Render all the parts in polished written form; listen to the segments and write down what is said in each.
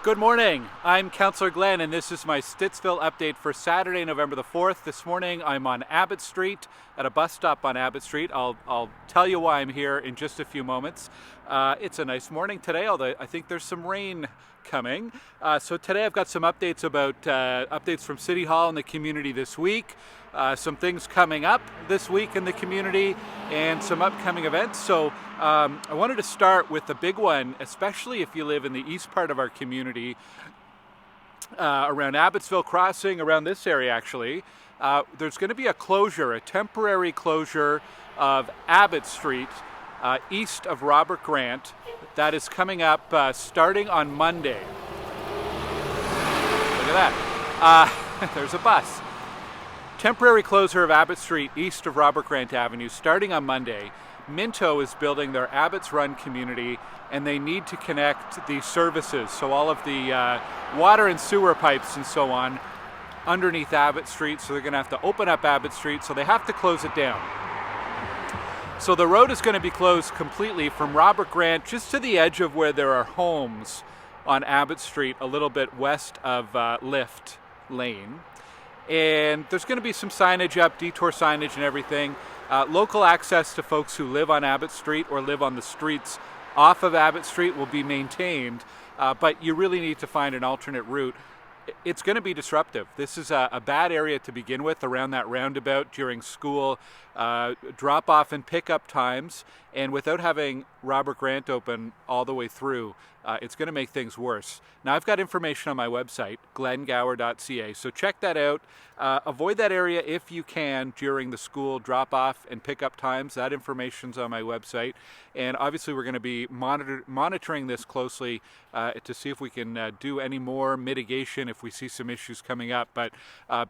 Good morning, I'm Councillor Glen and this is my Stittsville update for Saturday, November the 4th. This morning I'm on Abbott Street at a bus stop on Abbott Street. I'll tell you why I'm here in just a few moments. It's a nice morning today, although I think there's some rain coming. So today I've got some updates about updates from City Hall and the community this week. Some things coming up this week in the community and some upcoming events. So I wanted to start with the big one, especially if you live in the east part of our community, around Abbotsville Crossing, around this area actually. There's going to be a closure, a temporary closure of Abbott Street east of Robert Grant. That is coming up starting on Monday. Look at that. There's a bus. Temporary closure of Abbott Street east of Robert Grant Avenue starting on Monday. Minto is building their Abbott's Run community and they need to connect the services, so all of the water and sewer pipes and so on underneath Abbott Street, so they're going to have to open up Abbott Street, so they have to close it down. So the road is going to be closed completely from Robert Grant just to the edge of where there are homes on Abbott Street, a little bit west of Lift Lane. And there's going to be some signage up, detour signage and everything. Local access to folks who live on Abbott Street or live on the streets off of Abbott Street will be maintained, but you really need to find an alternate route. It's going to be disruptive. This is a bad area to begin with around that roundabout during school drop-off and pickup times, and without having Robert Grant open all the way through, it's going to make things worse. Now, I've got information on my website, glengower.ca, so check that out. Avoid that area if you can during the school drop-off and pickup times. That information's on my website, and obviously we're going to be monitoring this closely to see if we can do any more mitigation if we see some issues coming up, but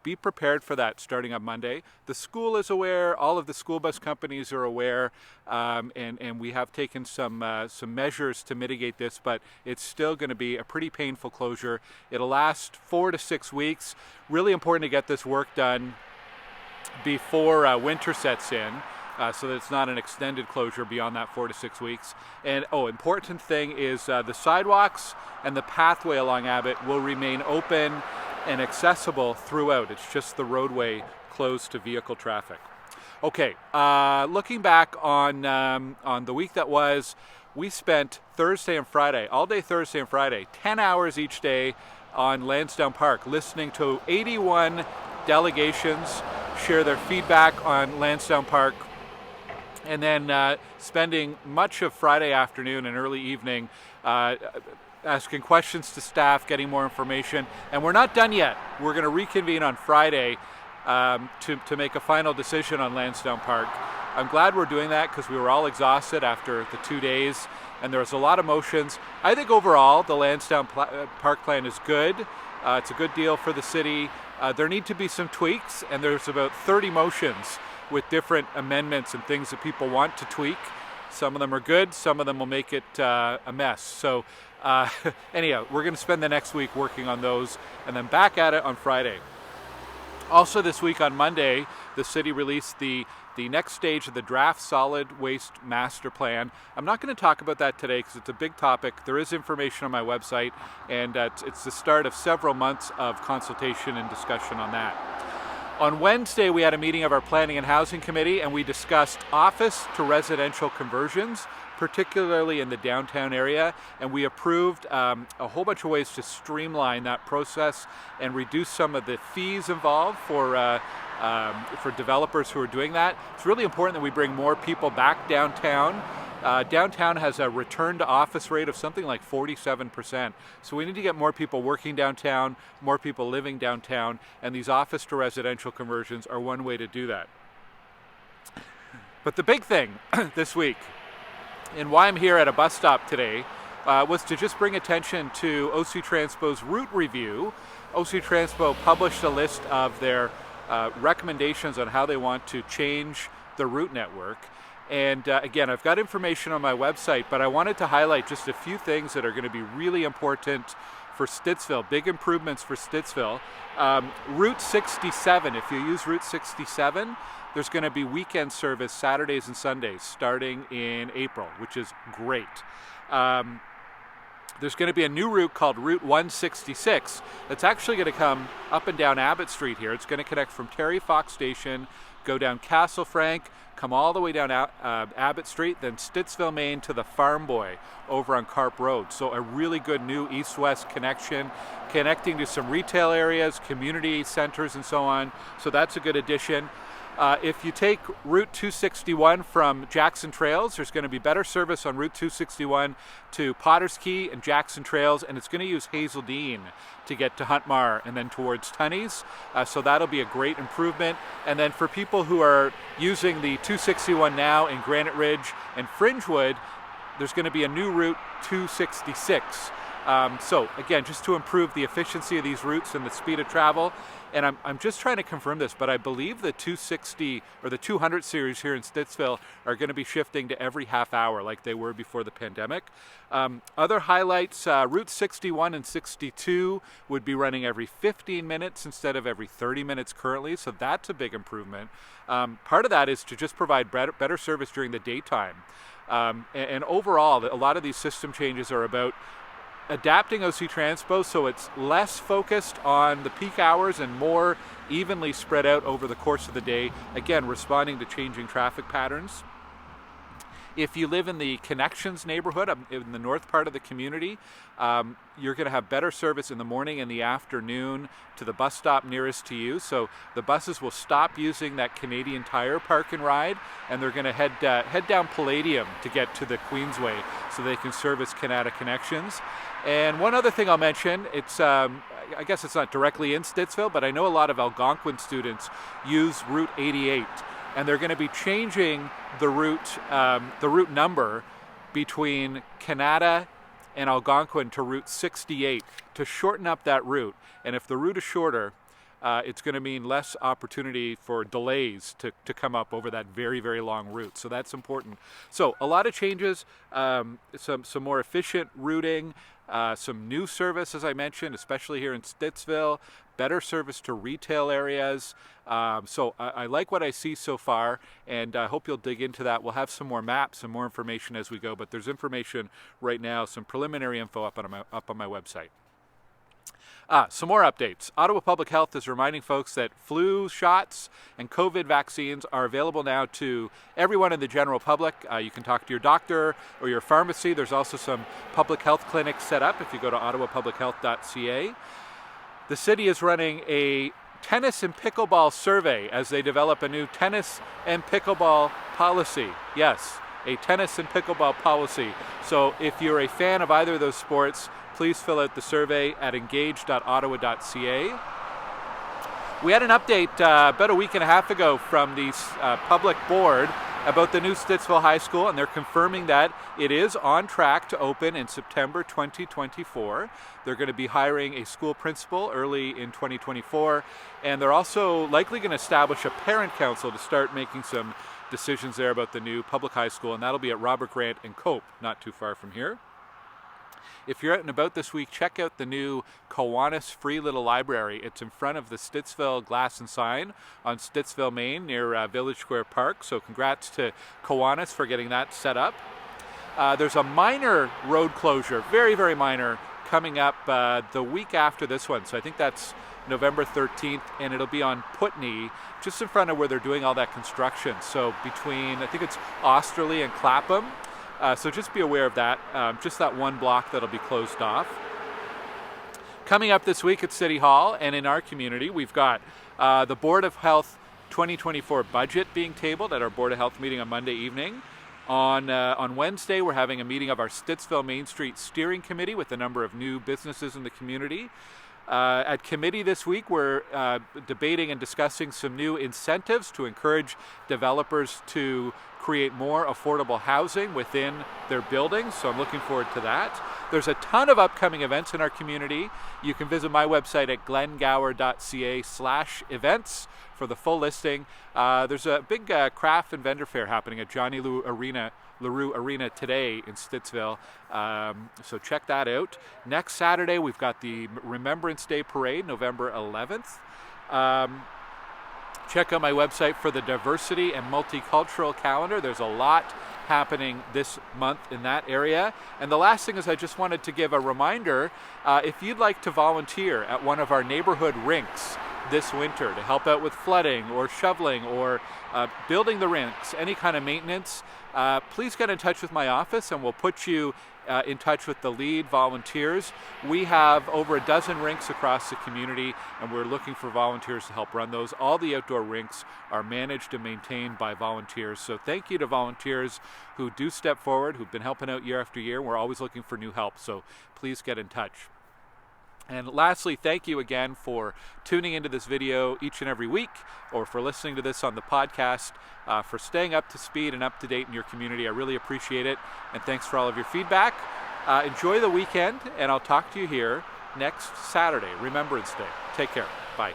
be prepared for that starting on Monday. The school is aware, all of the school bus companies are aware, and we have taken some measures to mitigate this, but it's still going to be a pretty painful closure. It'll last 4 to 6 weeks. Really important to get this work done before winter sets in, so that it's not an extended closure beyond that 4 to 6 weeks. And important thing is the sidewalks and the pathway along Abbott will remain open and accessible throughout. It's just the roadway closed to vehicle traffic. Okay, looking back on the week that was, we spent Thursday and Friday, all day Thursday and Friday, 10 hours each day on Lansdowne Park, listening to 81 delegations share their feedback on Lansdowne Park, and then spending much of Friday afternoon and early evening asking questions to staff, getting more information. And we're not done yet. We're going to reconvene on Friday to make a final decision on Lansdowne Park. I'm glad we're doing that because we were all exhausted after the 2 days and there was a lot of motions. I think overall the Lansdowne Park plan is good. It's a good deal for the city. There need to be some tweaks, and there's about 30 motions with different amendments and things that people want to tweak. Some of them are good, some of them will make it a mess. So anyhow, we're going to spend the next week working on those and then back at it on Friday. Also this week on Monday, the city released the next stage of the draft solid waste master plan. I'm not going to talk about that today because it's a big topic. There is information on my website, and it's the start of several months of consultation and discussion on that. On Wednesday, we had a meeting of our Planning and Housing Committee, and we discussed office to residential conversions, particularly in the downtown area, and we approved a whole bunch of ways to streamline that process and reduce some of the fees involved for developers who are doing that. It's really important that we bring more people back downtown. Downtown has a return to office rate of something like 47%. So we need to get more people working downtown, more people living downtown, and these office to residential conversions are one way to do that. But the big thing this week, and why I'm here at a bus stop today, was to just bring attention to OC Transpo's route review. OC Transpo published a list of their recommendations on how they want to change the route network. And again, I've got information on my website, but I wanted to highlight just a few things that are going to be really important for Stittsville, big improvements for Stittsville. Route 67, if you use Route 67, there's going to be weekend service Saturdays and Sundays starting in April, which is great. There's going to be a new route called Route 166 that's actually going to come up and down Abbott Street here. It's going to connect from Terry Fox Station, go down Castle Frank, come all the way down Abbott Street, then Stittsville, Maine to the Farm Boy over on Carp Road. So a really good new east-west connection, connecting to some retail areas, community centers, and so on. So that's a good addition. If you take Route 261 from Jackson Trails, there's going to be better service on Route 261 to Potters Key and Jackson Trails, and it's going to use Hazeldean to get to Huntmar and then towards Tunney's. So that'll be a great improvement. And then for people who are using the 261 now in Granite Ridge and Fringewood, there's going to be a new Route 266. So again, just to improve the efficiency of these routes and the speed of travel. And I'm just trying to confirm this, but I believe the 260 or the 200 series here in Stittsville are going to be shifting to every half hour like they were before the pandemic. Other highlights, Route 61 and 62 would be running every 15 minutes instead of every 30 minutes currently, so that's a big improvement. Part of that is to just provide better service during the daytime. And overall, a lot of these system changes are about adapting OC Transpo so it's less focused on the peak hours and more evenly spread out over the course of the day, again, responding to changing traffic patterns. If you live in the Connections neighborhood, in the north part of the community, you're going to have better service in the morning and the afternoon to the bus stop nearest to you. So the buses will stop using that Canadian Tire park and ride, and they're going to head down Palladium to get to the Queensway so they can service Canada Connections. And one other thing I'll mention, it's I guess it's not directly in Stittsville, but I know a lot of Algonquin students use Route 88, and they're going to be changing the route number between Canada and Algonquin to Route 68 to shorten up that route. And if the route is shorter, it's going to mean less opportunity for delays to come up over that very, very long route. So that's important. So a lot of changes, some more efficient routing, some new service, as I mentioned, especially here in Stittsville, better service to retail areas. So I like what I see so far, and I hope you'll dig into that. We'll have some more maps and more information as we go, but there's information right now, some preliminary info up on my website. Some more updates. Ottawa Public Health is reminding folks that flu shots and COVID vaccines are available now to everyone in the general public. You can talk to your doctor or your pharmacy. There's also some public health clinics set up if you go to ottawapublichealth.ca. The city is running a tennis and pickleball survey as they develop a new tennis and pickleball policy. Yes, a tennis and pickleball policy. So if you're a fan of either of those sports, please fill out the survey at engage.ottawa.ca. We had an update about a week and a half ago from the public board about the new Stittsville High School, and they're confirming that it is on track to open in September 2024. They're going to be hiring a school principal early in 2024, and they're also likely going to establish a parent council to start making some decisions there about the new public high school, and that'll be at Robert Grant and Cope, not too far from here. If you're out and about this week, check out the new Kiwanis free little library. It's in front of the Stittsville Glass and Sign on Stittsville, Maine, near Village Square Park. So congrats to Kiwanis for getting that set up. There's a minor road closure, very, very minor, coming up the week after this one. So I think that's November 13th, and it'll be on Putney, just in front of where they're doing all that construction. So between, I think it's Osterley and Clapham. So just be aware of that, just that one block that'll be closed off. Coming up this week at City Hall and in our community, we've got the Board of Health 2024 budget being tabled at our Board of Health meeting on Monday evening. On Wednesday, we're having a meeting of our Stittsville Main Street Steering Committee with a number of new businesses in the community. At committee this week, we're debating and discussing some new incentives to encourage developers to create more affordable housing within their buildings, so I'm looking forward to that. There's a ton of upcoming events in our community. You can visit my website at glengower.ca/events for the full listing. There's a big craft and vendor fair happening at Johnny LaRue Arena today in Stittsville, so check that out. Next Saturday, we've got the Remembrance Day Parade, November 11th. Check out my website for the diversity and multicultural calendar. There's a lot happening this month in that area. And the last thing is I just wanted to give a reminder, if you'd like to volunteer at one of our neighborhood rinks this winter to help out with flooding or shoveling or building the rinks, any kind of maintenance, please get in touch with my office and we'll put you in touch with the lead volunteers. We have over a dozen rinks across the community and we're looking for volunteers to help run those. All the outdoor rinks are managed and maintained by volunteers. So thank you to volunteers who do step forward, who've been helping out year after year. We're always looking for new help, so please get in touch. And lastly, thank you again for tuning into this video each and every week, or for listening to this on the podcast, for staying up to speed and up to date in your community. I really appreciate it, and thanks for all of your feedback. Enjoy the weekend, and I'll talk to you here next Saturday, Remembrance Day. Take care. Bye.